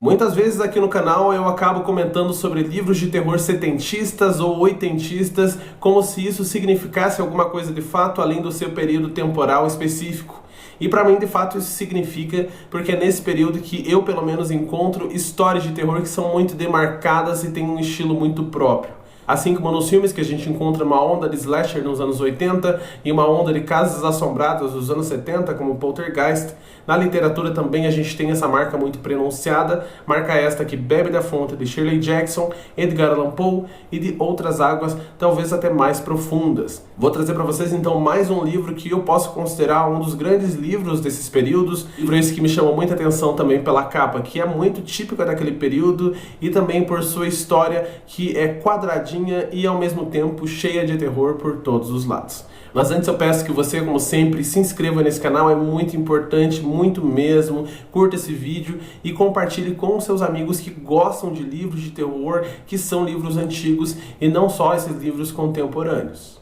Muitas vezes aqui no canal eu acabo comentando sobre livros de terror setentistas ou oitentistas, como se isso significasse alguma coisa de fato além do seu período temporal específico. E para mim, de fato, isso significa porque é nesse período que eu, pelo menos, encontro histórias de terror que são muito demarcadas e têm um estilo muito próprio. Assim como nos filmes que a gente encontra uma onda de slasher nos anos 80 e uma onda de casas assombradas dos anos 70, como Poltergeist, na literatura também a gente tem essa marca muito pronunciada, marca esta que bebe da fonte de Shirley Jackson, Edgar Allan Poe e de outras águas, talvez até mais profundas. Vou trazer para vocês então mais um livro que eu posso considerar um dos grandes livros desses períodos, livro esse que me chamou muita atenção também pela capa, que é muito típica daquele período e também por sua história que é quadradinha e ao mesmo tempo cheia de terror por todos os lados. Mas antes eu peço que você, como sempre, se inscreva nesse canal, é muito importante, muito mesmo. Curta esse vídeo e compartilhe com seus amigos que gostam de livros de terror, que são livros antigos e não só esses livros contemporâneos.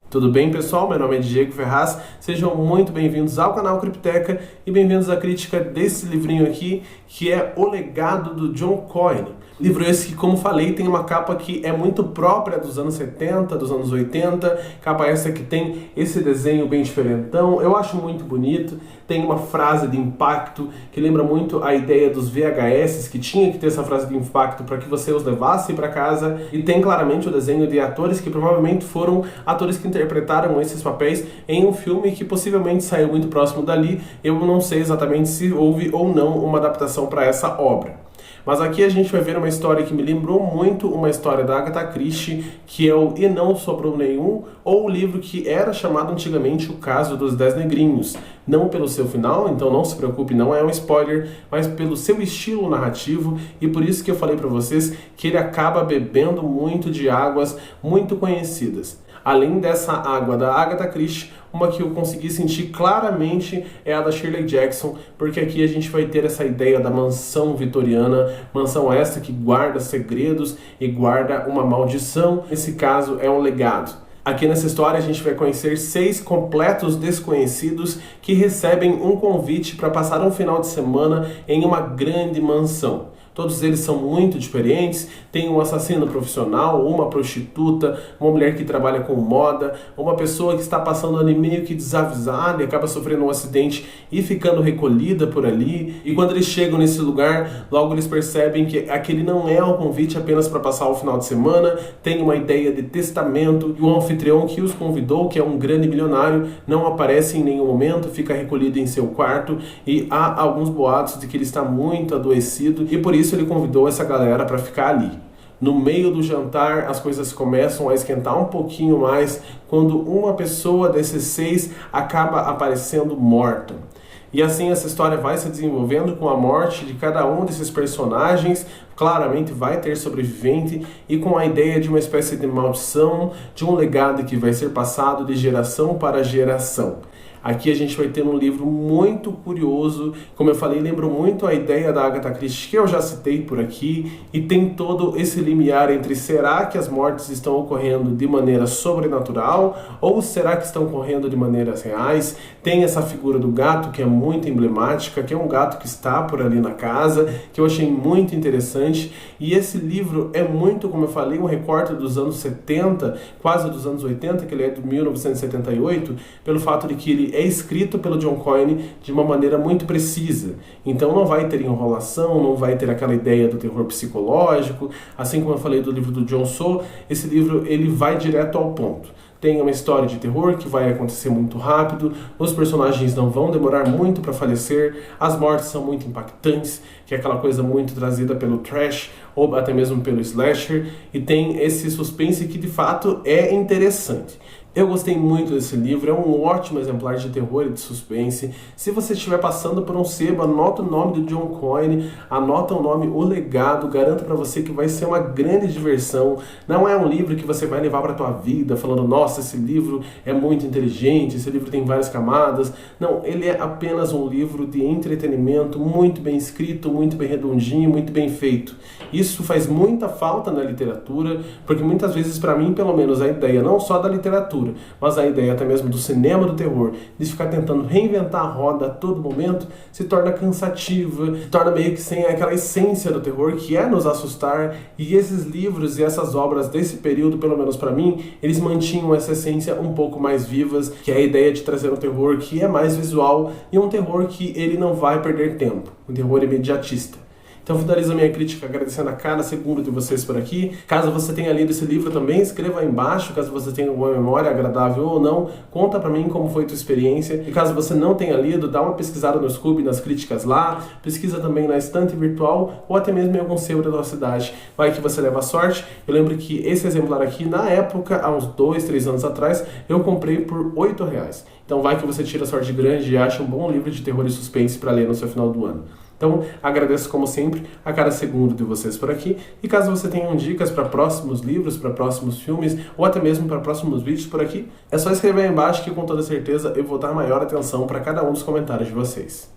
Tudo bem, pessoal? Meu nome é Diego Ferraz, sejam muito bem-vindos ao canal Cripteca e bem-vindos à crítica desse livrinho aqui, que é O Legado do John Coyne. Livro esse que, como falei, tem uma capa que é muito própria dos anos 70, dos anos 80, capa essa que tem esse desenho bem diferentão, eu acho muito bonito, tem uma frase de impacto que lembra muito a ideia dos VHS, que tinha que ter essa frase de impacto para que você os levasse para casa, e tem claramente o desenho de atores que provavelmente foram atores que interpretaram esses papéis em um filme que possivelmente saiu muito próximo dali. Eu não sei exatamente se houve ou não uma adaptação para essa obra. Mas aqui a gente vai ver uma história que me lembrou muito uma história da Agatha Christie, que é o E Não Sobrou Nenhum, ou o livro que era chamado antigamente O Caso dos 10 Negrinhos. Não pelo seu final, então não se preocupe, não é um spoiler, mas pelo seu estilo narrativo, e por isso que eu falei para vocês que ele acaba bebendo muito de águas muito conhecidas. Além dessa água da Agatha Christie, uma que eu consegui sentir claramente é a da Shirley Jackson, porque aqui a gente vai ter essa ideia da mansão vitoriana, mansão essa que guarda segredos e guarda uma maldição, nesse caso é um legado. Aqui nessa história a gente vai conhecer 6 completos desconhecidos que recebem um convite para passar um final de semana em uma grande mansão. Todos eles são muito diferentes, tem um assassino profissional, uma prostituta, uma mulher que trabalha com moda, uma pessoa que está passando ali meio que desavisada e acaba sofrendo um acidente e ficando recolhida por ali. E quando eles chegam nesse lugar, logo eles percebem que aquele não é um convite apenas para passar o final de semana, tem uma ideia de testamento, e o anfitrião que os convidou, que é um grande milionário, não aparece em nenhum momento, fica recolhido em seu quarto e há alguns boatos de que ele está muito adoecido e por isso ele convidou essa galera para ficar ali. No meio do jantar, as coisas começam a esquentar um pouquinho mais quando uma pessoa desses 6 acaba aparecendo morta. E assim essa história vai se desenvolvendo com a morte de cada um desses personagens. Claramente vai ter sobrevivente e com a ideia de uma espécie de maldição, de um legado que vai ser passado de geração para geração. Aqui a gente vai ter um livro muito curioso, como eu falei, lembra muito a ideia da Agatha Christie, que eu já citei por aqui, e tem todo esse limiar entre será que as mortes estão ocorrendo de maneira sobrenatural ou será que estão ocorrendo de maneiras reais. Tem essa figura do gato que é muito emblemática, que é um gato que está por ali na casa, que eu achei muito interessante, e esse livro é muito, como eu falei, um recorte dos anos 70, quase dos anos 80, que ele é de 1978, pelo fato de que ele é escrito pelo John Coyne de uma maneira muito precisa. Então não vai ter enrolação, não vai ter aquela ideia do terror psicológico. Assim como eu falei do livro do John So, esse livro ele vai direto ao ponto. Tem uma história de terror que vai acontecer muito rápido, os personagens não vão demorar muito para falecer, as mortes são muito impactantes, que é aquela coisa muito trazida pelo trash ou até mesmo pelo slasher, e tem esse suspense que de fato é interessante. Eu gostei muito desse livro, é um ótimo exemplar de terror e de suspense. Se você estiver passando por um sebo, anota o nome do John Coyne, anota o nome O Legado, garanto para você que vai ser uma grande diversão. Não é um livro que você vai levar para a tua vida falando, nossa, esse livro é muito inteligente, esse livro tem várias camadas. Não, ele é apenas um livro de entretenimento, muito bem escrito, muito bem redondinho, muito bem feito. Isso faz muita falta na literatura, porque muitas vezes, para mim, pelo menos, a ideia não só da literatura, mas a ideia até mesmo do cinema do terror, de ficar tentando reinventar a roda a todo momento, se torna cansativa, se torna meio que sem aquela essência do terror, que é nos assustar. E esses livros e essas obras desse período, pelo menos para mim, eles mantinham essa essência um pouco mais vivas, que é a ideia de trazer um terror que é mais visual e um terror que ele não vai perder tempo, um terror imediatista. Então finalizo a minha crítica agradecendo a cada segundo de vocês por aqui. Caso você tenha lido esse livro também, escreva aí embaixo. Caso você tenha alguma memória agradável ou não, conta pra mim como foi a tua experiência. E caso você não tenha lido, dá uma pesquisada no Scoob, nas críticas lá. Pesquisa também na estante virtual ou até mesmo em algum sebo da tua cidade. Vai que você leva sorte. Eu lembro que esse exemplar aqui, na época, há uns 2, 3 anos atrás, eu comprei por R$8. Então vai que você tira sorte grande e acha um bom livro de terror e suspense para ler no seu final do ano. Então, agradeço como sempre a cada segundo de vocês por aqui. E caso você tenham dicas para próximos livros, para próximos filmes, ou até mesmo para próximos vídeos por aqui, é só escrever aí embaixo que com toda certeza eu vou dar maior atenção para cada um dos comentários de vocês.